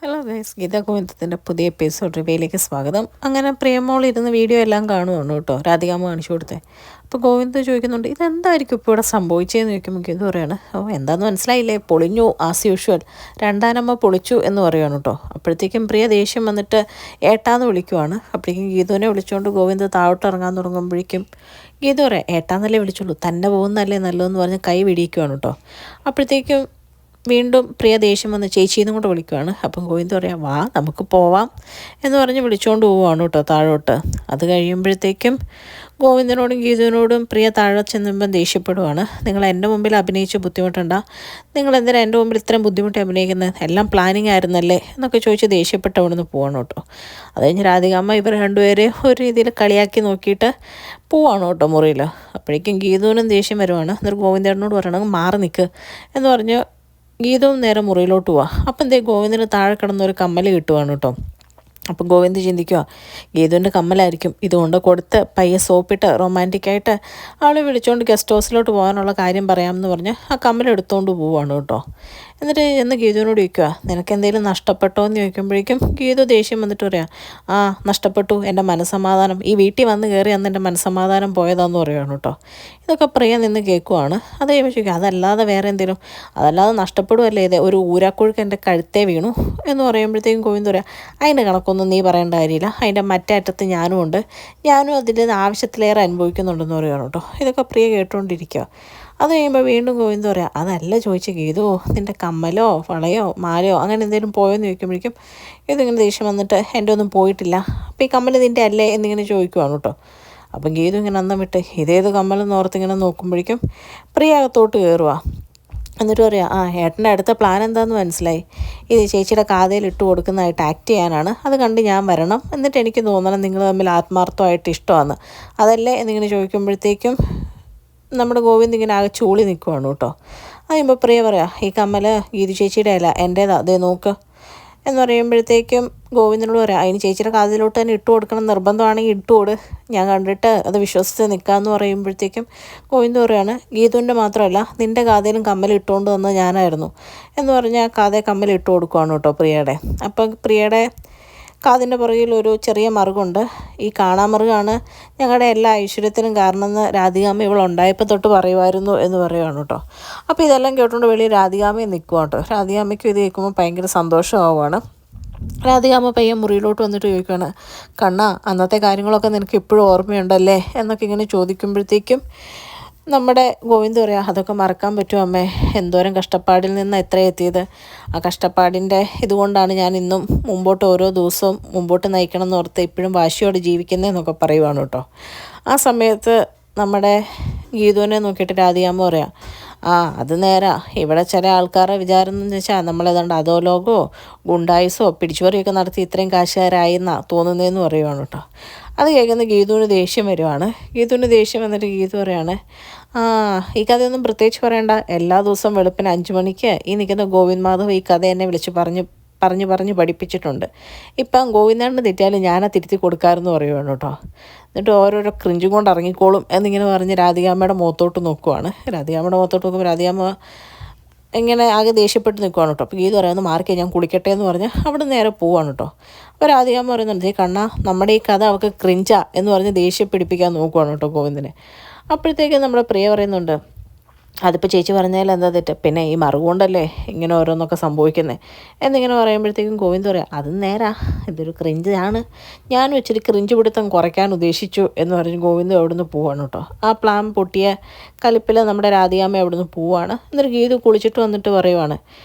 Hello guys, Gita ഗോവിന്ദത്തിൻ്റെ പുതിയ episode റിവ്യൂയിലേക്ക് സ്വാഗതം. അങ്ങനെ പ്രിയമോൾ ഇരുന്ന് വീഡിയോ എല്ലാം കാണുവാണ് കേട്ടോ, രാധികാമ്മ കാണിച്ചു കൊടുത്തേ. അപ്പോൾ ഗോവിന്ദ് ചോദിക്കുന്നുണ്ട്, ഇതെന്തായിരിക്കും ഇപ്പോൾ ഇവിടെ സംഭവിച്ചതെന്ന് ചോദിക്കുമ്പോൾ ഗീത പറയാണ്, എന്താണെന്ന് മനസ്സിലായില്ലേ, പൊളിഞ്ഞു ആസ് യൂഷ്വൽ, രണ്ടാനമ്മ പൊളിച്ചു എന്ന് പറയുകയാണ് കേട്ടോ. അപ്പോഴത്തേക്കും പ്രിയ ദേഷ്യം വന്നിട്ട് ഏട്ടാന്ന് വിളിക്കുവാണ്. അപ്പോഴേക്കും ഗീതുവിനെ വിളിച്ചുകൊണ്ട് ഗോവിന്ദ് താഴോട്ട് ഇറങ്ങാൻ തുടങ്ങുമ്പോഴേക്കും ഗീത പറയാം, ഏട്ടാന്നല്ലേ വിളിച്ചുള്ളൂ, തന്നെ പോകുന്നതല്ലേ നല്ലതെന്ന് പറഞ്ഞ് കൈ പിടിക്കുവാണ് കേട്ടോ. അപ്പോഴത്തേക്കും വീണ്ടും പ്രിയ ദേഷ്യം വന്ന് ചേച്ചീന്നും കൂടെ വിളിക്കുവാണ്. അപ്പം ഗോവിന്ദ് പറയാം, വാ നമുക്ക് പോവാം എന്ന് പറഞ്ഞ് വിളിച്ചുകൊണ്ട് പോവുകയാണ് കേട്ടോ താഴോട്ട്. അത് കഴിയുമ്പോഴത്തേക്കും ഗോവിന്ദനോടും ഗീതുവിനോടും പ്രിയ താഴെ ചെന്നുമ്പം ദേഷ്യപ്പെടുവാണ്. നിങ്ങൾ എൻ്റെ മുമ്പിൽ അഭിനയിച്ച് ബുദ്ധിമുട്ടണ്ട, നിങ്ങൾ എന്തിനാ എൻ്റെ മുമ്പിൽ ഇത്രയും ബുദ്ധിമുട്ടി അഭിനയിക്കുന്നത്, എല്ലാം പ്ലാനിങ് ആയിരുന്നല്ലേ എന്നൊക്കെ ചോദിച്ച് ദേഷ്യപ്പെട്ട് അവിടെ നിന്ന് പോവാണ് കേട്ടോ. അത് കഴിഞ്ഞ് രാധികാമ്മ ഇവർ രണ്ടുപേരെ ഒരു രീതിയിൽ കളിയാക്കി നോക്കിയിട്ട് പോവാണ് കേട്ടോ മുറിയിൽ. അപ്പോഴേക്കും ഗീതുവിനും ദേഷ്യം വരുവാണ്. എന്നിട്ട് ഗോവിന്ദേട്ടനോട് പറയണം മാറി നിൽക്ക് എന്ന് പറഞ്ഞ് ഗീതവും നേരെ മുറിയിലോട്ട് പോവാം. അപ്പം എന്തേ ഗോവിന്ദന് താഴെ കിടന്നൊരു കമ്മൽ കിട്ടുവാണ് കേട്ടോ. അപ്പം ഗോവിന്ദ് ചിന്തിക്കുക, ഗീതുവിൻ്റെ കമ്മലായിരിക്കും, ഇതുകൊണ്ട് കൊടുത്ത് പയ്യെ സോപ്പിട്ട് റൊമാൻറ്റിക്കായിട്ട് അവളെ വിളിച്ചുകൊണ്ട് ഗസ്റ്റ് ഹൗസിലോട്ട് പോകാനുള്ള കാര്യം പറയാമെന്ന് പറഞ്ഞ് ആ കമ്മലെടുത്തുകൊണ്ട് പോവുകയാണ് കേട്ടോ. എന്നിട്ട് എന്ന് ഗീതുവിനോട് ചോദിക്കുക, നിനക്ക് എന്തെങ്കിലും നഷ്ടപ്പെട്ടോ എന്ന് ചോദിക്കുമ്പോഴേക്കും ഗീതു ദേഷ്യം വന്നിട്ട് പറയാം, ആ നഷ്ടപ്പെട്ടു, എൻ്റെ മനസ്സമാധാനം, ഈ വീട്ടിൽ വന്ന് കയറി അന്ന് എൻ്റെ മനസ്സമാധാനം പോയതാന്ന് പറയുകയാണ് കേട്ടോ. ഇതൊക്കെ പ്രിയ നിന്ന് കേൾക്കുവാണ്. അത് കഴിയുമ്പോൾ ചോദിക്കുക, അതല്ലാതെ വേറെ എന്തെങ്കിലും, അതല്ലാതെ നഷ്ടപ്പെടുമല്ലേ, ഇത് ഒരു ഊരാക്കുഴുക്ക് എൻ്റെ കഴുത്തേ വീണു എന്ന് പറയുമ്പോഴത്തേക്കും ഗോവിന്ദ് പറയാം, അതിൻ്റെ കണക്കൊന്നും നീ പറയേണ്ട കാര്യമില്ല, അതിൻ്റെ മറ്റേ അറ്റത്ത് ഞാനും ഉണ്ട്, ഞാനും അതിൽ ആവശ്യത്തിലേറെ അനുഭവിക്കുന്നുണ്ടെന്ന് പറയുകയാണ് കേട്ടോ. ഇതൊക്കെ പ്രിയ കേട്ടുകൊണ്ടിരിക്കുക. അത് കഴിയുമ്പോൾ വീണ്ടും ഗോവിന്ദ് പറയാം, അതല്ല ചോദിച്ചു ഗീതു, നിൻ്റെ കമ്മലോ വളയോ മാലയോ അങ്ങനെ എന്തെങ്കിലും പോയോന്ന് ചോദിക്കുമ്പോഴേക്കും ഇതിങ്ങനെ ദേഷ്യം വന്നിട്ട് എൻ്റെ ഒന്നും പോയിട്ടില്ല, അപ്പോൾ ഈ കമ്മൽ നിൻ്റെ അല്ലേ എന്നിങ്ങനെ ചോദിക്കുവാണ് കേട്ടോ. അപ്പം ഗീതു ഇങ്ങനെ അന്തം വിട്ട് ഇതേത് കമ്മലെന്ന് ഓർത്തിങ്ങനെ നോക്കുമ്പോഴേക്കും പ്രിയ അകത്തോട്ട് കയറുക. എന്നിട്ട് പറയാം, ആ ഏട്ടൻ്റെ അടുത്ത പ്ലാൻ എന്താണെന്ന് മനസ്സിലായി, ഇത് ചേച്ചിയുടെ കാതയിൽ ഇട്ട് കൊടുക്കുന്നതായിട്ട് ആക്ട് ചെയ്യാനാണ്, അത് കണ്ട് ഞാൻ വരണം, എന്നിട്ട് എനിക്ക് തോന്നണം നിങ്ങൾ തമ്മിൽ ആത്മാർത്ഥമായിട്ട് ഇഷ്ടമാണ്, അതല്ലേ എന്നിങ്ങനെ ചോദിക്കുമ്പോഴത്തേക്കും നമ്മുടെ ഗോവിന്ദ് ഇങ്ങനെ ആകെ ചൂളി നിൽക്കുവാണ് കേട്ടോ. അതുമ്പോൾ പ്രിയ പറയാം, ഈ കമ്മൽ ഗീതു ചേച്ചിയുടെ അല്ല എൻ്റേതാ, അതേ നോക്ക് എന്ന് പറയുമ്പോഴത്തേക്കും ഗോവിന്ദനോട് പറയാം, അതിന് ചേച്ചിയുടെ കാതിലോട്ട് തന്നെ ഇട്ട് കൊടുക്കണം, നിർബന്ധമാണെങ്കിൽ ഇട്ടുകൊട്, ഞാൻ കണ്ടിട്ട് അത് വിശ്വസിച്ച് നിൽക്കാമെന്ന് പറയുമ്പോഴത്തേക്കും ഗോവിന്ദ് പറയാണ്, ഗീതുവിൻ്റെ മാത്രമല്ല നിൻ്റെ കാതയിലും കമ്മൽ ഇട്ടുകൊണ്ട് വന്നത് ഞാനായിരുന്നു എന്ന് പറഞ്ഞാൽ കാതേ കമ്മൽ ഇട്ട് കൊടുക്കുവാണ് കേട്ടോ പ്രിയയുടെ. അപ്പം പ്രിയയുടെ കാതിൻ്റെ പുറകിൽ ഒരു ചെറിയ മറുകുണ്ട്, ഈ കാണാമറുകാണ് ഞങ്ങളുടെ എല്ലാ ഐശ്വര്യത്തിനും കാരണമെന്ന് രാധികാമ്മ ഇവളുണ്ടായപ്പോൾ തൊട്ട് പറയുമായിരുന്നു എന്ന് പറയുകയാണ് കേട്ടോ. അപ്പോൾ ഇതെല്ലാം കേട്ടുകൊണ്ട് വെളിയിൽ രാധികാമ്മയെ നിൽക്കുക കേട്ടോ. രാധികാമ്മയ്ക്കും ഇത് കേൾക്കുമ്പോൾ ഭയങ്കര സന്തോഷമാവുകയാണ്. രാധികാമ്മ പയ്യൻ മുറിയിലോട്ട് വന്നിട്ട് ചോദിക്കുകയാണ്, കണ്ണാ അന്നത്തെ കാര്യങ്ങളൊക്കെ നിനക്ക് ഇപ്പോഴും ഓർമ്മയുണ്ടല്ലേ എന്നൊക്കെ ഇങ്ങനെ ചോദിക്കുമ്പോഴത്തേക്കും നമ്മുടെ ഗോവിന്ദ് പറയാം, അതൊക്കെ മറക്കാൻ പറ്റുമോ അമ്മേ, എന്തോരം കഷ്ടപ്പാടിൽ നിന്ന് എത്ര എത്തിയത്, ആ കഷ്ടപ്പാടിൻ്റെ ഇതുകൊണ്ടാണ് ഞാൻ ഇന്നും മുമ്പോട്ട് ഓരോ ദിവസവും മുമ്പോട്ട് നയിക്കണം എന്ന് ഓർത്ത് ഇപ്പോഴും വാശിയോടെ ജീവിക്കുന്നതെന്നൊക്കെ പറയുവാണ് കേട്ടോ. ആ സമയത്ത് നമ്മുടെ ഗീതുവിനെ നോക്കിയിട്ട് രാധികാമ്മ പറയാം, ആ അത് നേരാ, ഇവിടെ ചില ആൾക്കാരുടെ വിചാരം എന്ന് വെച്ചാൽ നമ്മളേതാണ്ട് അധോലോകമോ ഗുണ്ടായുസോ പിടിച്ചുപറിയൊക്കെ നടത്തി ഇത്രയും കാശുകാരായെന്നാണ് തോന്നുന്നതെന്ന് പറയുവാണ് കേട്ടോ. അത് കേൾക്കുന്ന ഗീതുവിന് ദേഷ്യം വരുവാണ്. ഗീതുവിന് ദേഷ്യം വന്നിട്ട് ഗീതു പറയാണ്, ആ ഈ കഥയൊന്നും പ്രത്യേകിച്ച് പറയണ്ട, എല്ലാ ദിവസവും വെളുപ്പിന് 5 മണിക്ക് ഈ നിൽക്കുന്ന ഗോവിന്ദ് മാധവ് ഈ കഥ എന്നെ വിളിച്ച് പറഞ്ഞ് പഠിപ്പിച്ചിട്ടുണ്ട്, ഇപ്പം ഗോവിന്ദാണ്ട് തെറ്റിയാലും ഞാനാ തിരുത്തി കൊടുക്കാമെന്ന് പറയുവാണ് കേട്ടോ. എന്നിട്ട് ഓരോരോ ക്രിഞ്ചും കൊണ്ട് ഇറങ്ങിക്കോളും എന്നിങ്ങനെ പറഞ്ഞ് രാധികാമ്മയുടെ മുഖത്തോട്ട് നോക്കുവാണ്. രാധികാമ്മയുടെ മുഖത്തോട്ട് നോക്കുമ്പോൾ രാധികാമ്മ ഇങ്ങനെ ആകെ ദേഷ്യപ്പെട്ട് നിൽക്കുവാണ് കേട്ടോ. അപ്പോൾ ഗീത് പറയാമെന്ന് മാറിക്കേ, ഞാൻ കുളിക്കട്ടെ എന്ന് പറഞ്ഞ് അവിടെ നേരെ പോവാണ് കേട്ടോ. അപ്പോൾ രാധികാമ്മ പറയുന്നുണ്ട്, കണ്ണാ നമ്മുടെ ഈ കഥ അവൾക്ക് ക്രിഞ്ചാ എന്ന് പറഞ്ഞ് ദേഷ്യപ്പിടിപ്പിക്കാൻ നോക്കുവാണ് കേട്ടോ ഗോവിന്ദനെ. അപ്പോഴത്തേക്കും നമ്മുടെ പ്രിയ പറയുന്നുണ്ട്, അതിപ്പോൾ ചേച്ചി പറഞ്ഞാൽ എന്താ തെറ്റ്, പിന്നെ ഈ മറുകൊണ്ടല്ലേ ഇങ്ങനെ ഓരോന്നൊക്കെ സംഭവിക്കുന്നത് എന്നിങ്ങനെ പറയുമ്പോഴത്തേക്കും ഗോവിന്ദ് പറയാം, അത് നേരാ, ഇതൊരു ക്രിഞ്ചാണ്, ഞാനും ഇച്ചിരി ക്രിഞ്ച് പിടുത്തം കുറയ്ക്കാൻ ഉദ്ദേശിച്ചു എന്ന് പറഞ്ഞ് ഗോവിന്ദ് അവിടുന്ന് പോവാണ് കേട്ടോ. ആ പ്ലാൻ പൊട്ടിയ കലിപ്പിൽ നമ്മുടെ രാധികാമ്മ അവിടുന്ന് പോവാണ്. എന്നിട്ട് ഗീതു കുളിച്ചിട്ട് വന്നിട്ട് പറയുവാണ്,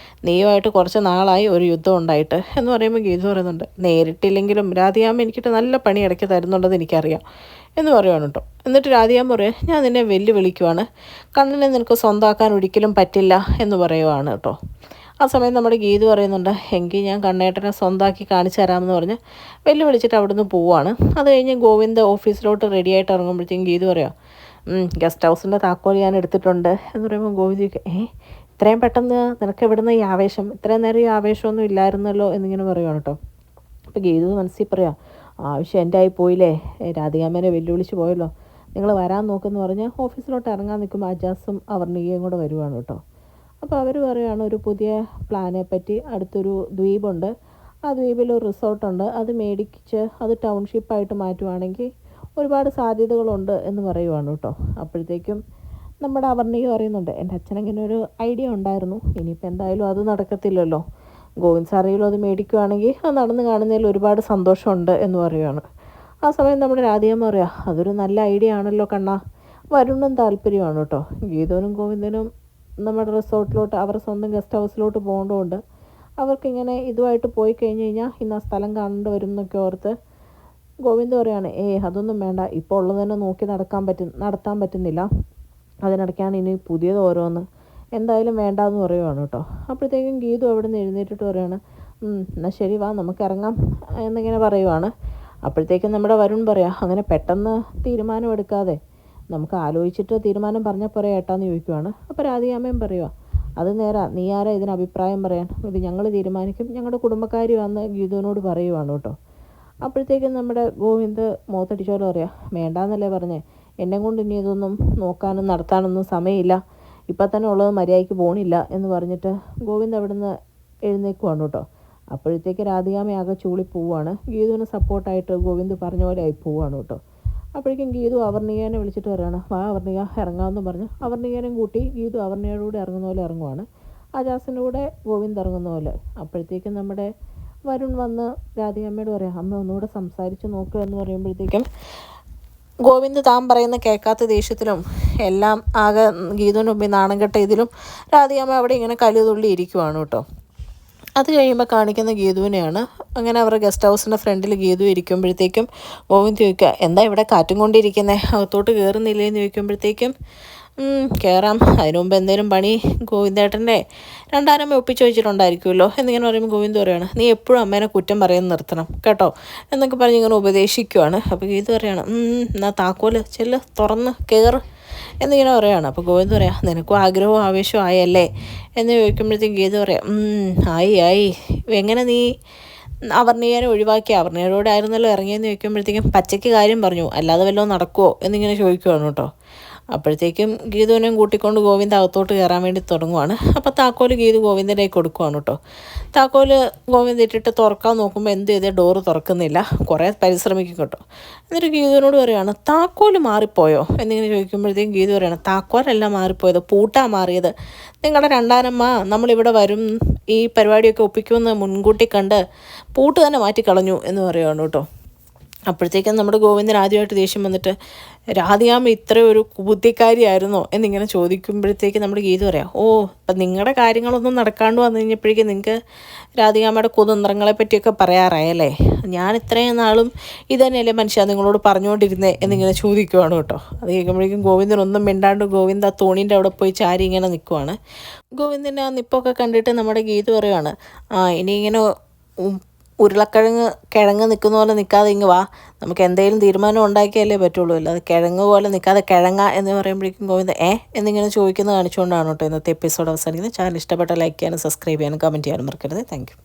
നീയുമായിട്ട് കുറച്ച് നാളായി ഒരു യുദ്ധം ഉണ്ടായിട്ട് എന്ന് പറയുമ്പോൾ ഗീതു പറയുന്നുണ്ട്, നേരിട്ടില്ലെങ്കിലും രാധികാമ്മ എനിക്കിട്ട് നല്ല പണി ഇടയ്ക്ക് തരുന്നുണ്ടെന്ന് എനിക്കറിയാം എന്ന് പറയുവാണ് കേട്ടോ. എന്നിട്ട് രാധികാമ്മ പറയും, ഞാൻ നിന്നെ വെല്ലുവിളിക്കുവാണ്, കണ്ണനെ നിനക്ക് സ്വന്തമാക്കാൻ ഒരിക്കലും പറ്റില്ല എന്ന് പറയുവാണ് കേട്ടോ. ആ സമയം നമ്മുടെ ഗീതു പറയുന്നുണ്ട്, എങ്കിൽ ഞാൻ കണ്ണേട്ടനെ സ്വന്തമാക്കി കാണിച്ചു തരാമെന്ന് പറഞ്ഞ് വെല്ലുവിളിച്ചിട്ട് അവിടുന്ന് പോവാണ്. അത് കഴിഞ്ഞ് ഗോവിന്ദ് ഓഫീസിലോട്ട് റെഡിയായിട്ട് ഇറങ്ങുമ്പോഴത്തേക്കും ഗീതു പറയാം, ഗസ്റ്റ് ഹൗസിൻ്റെ താക്കോൽ ഞാൻ എടുത്തിട്ടുണ്ട് എന്ന് പറയുമ്പോൾ ഗോവിന്ദ്, ഇത്രയും പെട്ടെന്ന് നിനക്ക് എവിടുന്ന് ഈ ആവേശം, ഇത്രയും നേരം ഈ ആവേശമൊന്നും ഇല്ലായിരുന്നല്ലോ എന്നിങ്ങനെ പറയുവാണ് കേട്ടോ. അപ്പോൾ ഗീതു മനസ്സിൽ പറയാം, ആവശ്യം എൻ്റെ ആയി പോയില്ലേ, രാധികാമ്മേനെ വെല്ലുവിളിച്ച് പോയല്ലോ, നിങ്ങൾ വരാൻ നോക്കുമെന്ന് പറഞ്ഞ് ഓഫീസിലോട്ട് ഇറങ്ങാൻ നിൽക്കുമ്പോൾ അജാസും അവർണികയും കൂടെ വരുവാണ് കേട്ടോ. അപ്പോൾ അവർ പറയുകയാണ്, ഒരു പുതിയ പ്ലാനെ പറ്റി, അടുത്തൊരു ദ്വീപുണ്ട്, ആ ദ്വീപിൽ ഒരു റിസോർട്ടുണ്ട്, അത് മേടിച്ച് അത് ടൗൺഷിപ്പായിട്ട് മാറ്റുവാണെങ്കിൽ ഒരുപാട് സാധ്യതകളുണ്ട് എന്ന് പറയുവാണ് കേട്ടോ. അപ്പോഴത്തേക്കും നമ്മുടെ അവർണിക പറയുന്നുണ്ട്, എൻ്റെ അച്ഛനങ്ങനെ ഒരു ഐഡിയ ഉണ്ടായിരുന്നു, ഇനിയിപ്പോൾ എന്തായാലും അത് നടക്കത്തില്ലല്ലോ, ഗോവിന്ദ് സാറിയിലും അത് മേടിക്കുവാണെങ്കിൽ അത് നടന്ന് കാണുന്നതിൽ ഒരുപാട് സന്തോഷമുണ്ട് എന്ന് പറയുവാണ്. ആ സമയം നമ്മുടെ രാധികമ്മ പറയാ, അതൊരു നല്ല ഐഡിയ ആണല്ലോ കണ്ണാ, വരുണും താല്പര്യമാണ് കേട്ടോ. ഗീതുവിനും ഗോവിന്ദനും നമ്മുടെ റിസോർട്ടിലോട്ട് അവരുടെ സ്വന്തം ഗസ്റ്റ് ഹൗസിലോട്ട് പോകേണ്ടതുകൊണ്ട് അവർക്കിങ്ങനെ ഇതുമായിട്ട് പോയി കഴിഞ്ഞ് കഴിഞ്ഞാൽ ഇന്ന് ആ സ്ഥലം കാണേണ്ടി വരും എന്നൊക്കെ ഓർത്ത് ഗോവിന്ദ് പറയാണ്, അതൊന്നും വേണ്ട, ഇപ്പോൾ ഉള്ളത് തന്നെ നോക്കി നടത്താൻ പറ്റുന്നില്ല, അതിനിടയ്ക്കാണ് ഇനി പുതിയത് ഓരോന്ന്, എന്തായാലും വേണ്ടാന്ന് പറയുവാണ് കേട്ടോ. അപ്പോഴത്തേക്കും ഗീതു അവിടെ നിന്ന് എഴുന്നേറ്റിട്ട് പറയുകയാണ്, എന്നാൽ ശരി വാ നമുക്ക് ഇറങ്ങാം എന്നിങ്ങനെ പറയുവാണ്. അപ്പോഴത്തേക്കും നമ്മുടെ വരുൺ പറയാം, അങ്ങനെ പെട്ടെന്ന് തീരുമാനമെടുക്കാതെ നമുക്ക് ആലോചിച്ചിട്ട് തീരുമാനം പറഞ്ഞാൽ പോരെ ഏട്ടാന്ന് ചോദിക്കുവാണ്. അപ്പോൾ രാധികാമ്മയും പറയുക, അത് നേരാ, നീ ആരാ ഇതിന് അഭിപ്രായം പറയാൻ, ഇത് ഞങ്ങൾ തീരുമാനിക്കും, ഞങ്ങളുടെ കുടുംബക്കാരി വന്ന് ഗീതുവിനോട് പറയുവാണ് കേട്ടോ. അപ്പോഴത്തേക്കും നമ്മുടെ ഗോവിന്ദ് മുഖത്തടിച്ചോലെ പറയാം, വേണ്ടാന്നല്ലേ പറഞ്ഞേ, എന്നെ കൊണ്ട് ഇനി ഇതൊന്നും നോക്കാനും നടത്താനൊന്നും സമയമില്ല, ഇപ്പം തന്നെ ഉള്ളത് മര്യാദയ്ക്ക് പോണില്ല എന്ന് പറഞ്ഞിട്ട് ഗോവിന്ദ് അവിടെ നിന്ന് എഴുന്നേക്കുവാണ് കേട്ടോ. അപ്പോഴത്തേക്ക് രാധികാമ്മയാകെ ചൂളി പോവുകയാണ്. ഗീതുവിന് സപ്പോർട്ടായിട്ട് ഗോവിന്ദ് പറഞ്ഞ പോലെ ആയി പോവുകയാണ് കേട്ടോ. അപ്പോഴേക്കും ഗീതു അവർണികേനെ വിളിച്ചിട്ട് പറയുകയാണ്, വാ അവർണിക ഇറങ്ങാമെന്ന് പറഞ്ഞ് അവർണികേനും കൂട്ടി ഗീതു അവർണികയുടെ കൂടെ ഇറങ്ങുന്ന പോലെ ഇറങ്ങുവാണ്, അജാസിൻ്റെ കൂടെ ഗോവിന്ദ് ഇറങ്ങുന്ന പോലെ. അപ്പോഴത്തേക്കും നമ്മുടെ വരുൺ വന്ന് രാധികാമ്മയോട് പറയാം, അമ്മ ഒന്നുകൂടെ സംസാരിച്ച് നോക്കുക എന്ന് പറയുമ്പോഴത്തേക്കും ഗോവിന്ദ് താൻ പറയുന്ന കേൾക്കാത്ത ദേഷ്യത്തിലും എല്ലാം ആകെ ഗീതുവിന് മുമ്പിൽ നാണം കെട്ട ഇതിലും രാധികാമ്മ അവിടെ ഇങ്ങനെ കലുതുള്ളി ഇരിക്കുവാണ് കേട്ടോ. അത് കഴിയുമ്പോൾ കാണിക്കുന്ന ഗീതുവിനെയാണ്. അങ്ങനെ അവരുടെ ഗസ്റ്റ് ഹൗസിൻ്റെ ഫ്രണ്ടിൽ ഗീതു ഇരിക്കുമ്പോഴത്തേക്കും ഗോവിന്ദ് ചോദിക്കുക, എന്താ ഇവിടെ കാറ്റും കൊണ്ടിരിക്കുന്നത്, അകത്തോട്ട് കയറുന്നില്ലേ എന്ന് ചോദിക്കുമ്പോഴത്തേക്കും കയറാം, അതിനു മുമ്പ് എന്തെങ്കിലും പണി ഗോവിന്ദേട്ടൻ്റെ രണ്ടാനമ്മ ഒപ്പിച്ച് വെച്ചിട്ടുണ്ടായിരിക്കുമല്ലോ എന്നിങ്ങനെ പറയുമ്പോൾ ഗോവിന്ദ് പറയുകയാണ്, നീ എപ്പോഴും അമ്മേനെ കുറ്റം പറയുന്നത് നിർത്തണം കേട്ടോ എന്നൊക്കെ പറഞ്ഞ് ഇങ്ങനെ ഉപദേശിക്കുവാണ്. അപ്പോൾ ഗീതു പറയുകയാണ്, എന്നാൽ താക്കോല് ചെല്ല് തുറന്ന് കയറ് എന്നിങ്ങനെ പറയുകയാണ്. അപ്പോൾ ഗോവിന്ദ് പറയാം, നിനക്കും ആഗ്രഹവും ആവേശവും ആയല്ലേ എന്ന് ചോദിക്കുമ്പോഴത്തേക്കും ഗീത പറയാം, ആയി എങ്ങനെ നീ അവർണികനെ ഒഴിവാക്കി, അവർണികയോടെ ആയിരുന്നല്ലോ ഇറങ്ങിയെന്ന് ചോദിക്കുമ്പോഴത്തേക്കും പച്ചയ്ക്ക് കാര്യം പറഞ്ഞു, അല്ലാതെ വല്ലതും നടക്കുമോ എന്നിങ്ങനെ ചോദിക്കുവാണ് കേട്ടോ. അപ്പോഴത്തേക്കും ഗീതുവിനെയും കൂട്ടിക്കൊണ്ട് ഗോവിന്ദ് അകത്തോട്ട് കയറാൻ വേണ്ടി തുടങ്ങുവാണ്. അപ്പോൾ താക്കോല് ഗീതു ഗോവിന്ദൻ്റെ കൊടുക്കുവാണ് കേട്ടോ. താക്കോല് ഗോവിന്ദ് ഇട്ടിട്ട് തുറക്കാൻ നോക്കുമ്പോൾ എന്ത് ചെയ്തേ ഡോറ് തുറക്കുന്നില്ല, കുറേ പരിശ്രമിക്കും കേട്ടോ. എന്നിട്ട് ഗീതുവിനോട് പറയുകയാണ്, താക്കോല് മാറിപ്പോയോ എന്നിങ്ങനെ ചോദിക്കുമ്പോഴത്തേക്കും ഗീതു പറയുകയാണ്, താക്കോലല്ല മാറിപ്പോയത്, പൂട്ടാ മാറിയത്, നിങ്ങളുടെ രണ്ടാനമ്മ നമ്മളിവിടെ വരും ഈ പരിപാടിയൊക്കെ ഒപ്പിക്കുമെന്ന് മുൻകൂട്ടി കണ്ട് പൂട്ട് തന്നെ മാറ്റിക്കളഞ്ഞു എന്ന് പറയുകയാണ് കേട്ടോ. അപ്പോഴത്തേക്കും നമ്മുടെ ഗോവിന്ദൻ ആദ്യമായിട്ട് ദേഷ്യം വന്നിട്ട്, രാധികാമ്മ ഇത്ര ഒരു ബുദ്ധിക്കാരിയായിരുന്നോ എന്നിങ്ങനെ ചോദിക്കുമ്പോഴത്തേക്ക് നമ്മുടെ ഗീത പറയാം, അപ്പം നിങ്ങളുടെ കാര്യങ്ങളൊന്നും നടക്കാണ്ട് വന്നു കഴിഞ്ഞപ്പോഴേക്കും നിങ്ങൾക്ക് രാധികാമ്മയുടെ കുതന്ത്രങ്ങളെ പറ്റിയൊക്കെ പറയാറായല്ലേ, ഞാൻ ഇത്രയും നാളും ഇതന്നെയല്ലേ മനുഷ്യ നിങ്ങളോട് പറഞ്ഞുകൊണ്ടിരുന്നേ എന്നിങ്ങനെ ചോദിക്കുവാണ് കേട്ടോ. അത് കേൾക്കുമ്പോഴേക്കും ഗോവിന്ദനൊന്നും മിണ്ടാണ്ട് ഗോവിന്ദ് ആ തോണീൻ്റെ അവിടെ പോയി ചാരി ഇങ്ങനെ നിൽക്കുവാണ്. ഗോവിന്ദൻ്റെ ആ നിപ്പൊക്കെ കണ്ടിട്ട് നമ്മുടെ ഗീത പറയുവാണ്, ഇനി ഇങ്ങനെ കിഴങ്ങ് നിൽക്കുന്ന പോലെ നിൽക്കാതെ ഇങ്ങ് വാ, നമുക്ക് എന്തെങ്കിലും തീരുമാനം ഉണ്ടാക്കിയാലേ പറ്റുള്ളൂ, അല്ലാതെ കിഴങ്ങ് പോലെ നിൽക്കാതെ കിഴങ്ങ എന്ന് പറയുമ്പോഴേക്കും ഗോവിന്ദ എന്നിങ്ങനെ ചോദിക്കുന്നത് കാണിച്ചുകൊണ്ടാണ് കേട്ടോ ഇന്നത്തെ എപ്പിസോഡ് അവസാനിക്കുന്നത്. ചാനൽ ഇഷ്ടപ്പെട്ട ലൈക്ക് ചെയ്യാനും സബ്സ്ക്രൈബ് ചെയ്യാനും കമൻറ്റ് ചെയ്യാനും മറക്കരുത്. Thank you.